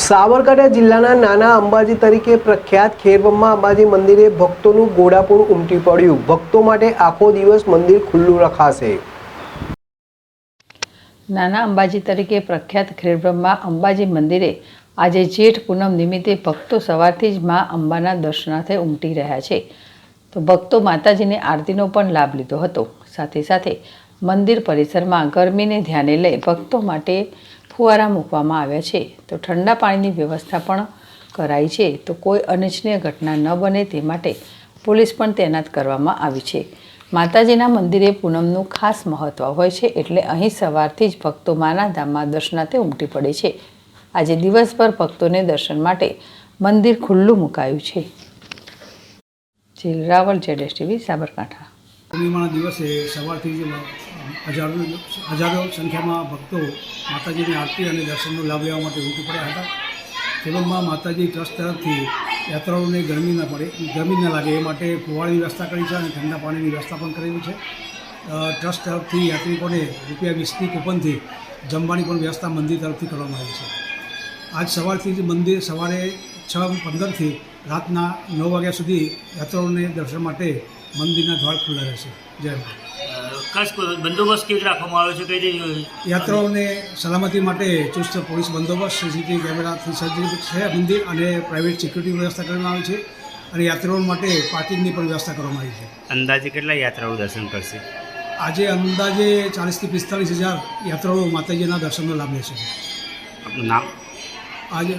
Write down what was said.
સાબરકાંઠા જિલ્લાના નાના અંબાજી તરીકે પ્રખ્યાત ખેરબ્રહ્મા અંબાજી મંદિરે ભક્તોનું ઘોડાપૂર ઉમટી પડ્યું। ભક્તો માટે આખો દિવસ મંદિર ખુલ્લું રખાશે। નાના અંબાજી તરીકે પ્રખ્યાત ખેરબ્રહ્મા અંબાજી મંદિરે આજે જેઠ પૂનમ નિમિત્તે ભક્તો સવારથી જ મા અંબાના દર્શનાર્થે ઉમટી રહ્યા છે। તો ભક્તો માતાજીની આરતીનો પણ લાભ લીધો હતો। સાથે સાથે મંદિર પરિસરમાં ગરમીને ધ્યાને લઈ ભક્તો માટે ફુવારા મૂકવામાં આવ્યા છે। તો ઠંડા પાણીની વ્યવસ્થા પણ કરાઈ છે। તો કોઈ અનિચ્છનીય ઘટના ન બને તે માટે પોલીસ પણ તૈનાત કરવામાં આવી છે। માતાજીના મંદિરે પૂનમનું ખાસ મહત્વ હોય છે, એટલે અહીં સવારથી જ ભક્તો માના ધામમાં દર્શનાર્થે ઉમટી પડે છે। આજે દિવસભર ભક્તોને દર્શન માટે મંદિર ખુલ્લું મુકાયું છે। જીલ રાવલ, ZSTV, સાબરકાંઠા। પૂર્ણિમાના દિવસે સવારથી જ હજારો સંખ્યામાં ભક્તો માતાજીની આરતી અને દર્શનનો લાભ લેવા માટે ઉમટી પડ્યા હતા। ખેરબ્રહ્મા માતાજી ટ્રસ્ટ તરફથી યાત્રાળુઓને ગરમી ન લાગે એ માટે ફુવારાની વ્યવસ્થા કરી છે અને ઠંડા પાણીની વ્યવસ્થા પણ કરેલી છે। ટ્રસ્ટ તરફથી યાત્રિકોને ₹20ની કૂપનથી જમવાની પણ વ્યવસ્થા મંદિર તરફથી કરવામાં આવી છે। આજ સવારથી જ મંદિર સવારે 6:15થી રાતના 9 વાગ્યા સુધી યાત્રાળુઓને દર્શન માટે મંદિરના દ્વાર ખુલ્લા રહેશે। જય માતા। ખાસ બંદોબસ્ત કેવી રાખવામાં આવ્યો છે? કઈ રીતે યાત્રાઓને સલામતી માટે ચુસ્ત પોલીસ બંદોબસ્ત, CCTV કેમેરાથી સજ્જ છે મંદિર અને પ્રાઇવેટ સિક્યુરિટી વ્યવસ્થા કરવામાં આવી છે અને યાત્રાઓ માટે પાર્કિંગની પણ વ્યવસ્થા કરવામાં આવી છે। અંદાજે કેટલા યાત્રાળુ દર્શન કરશે? આજે અંદાજે 40,000 થી 45,000 યાત્રાળુઓ માતાજીના દર્શનનો લાભ લેશે। આપનું નામ? આજે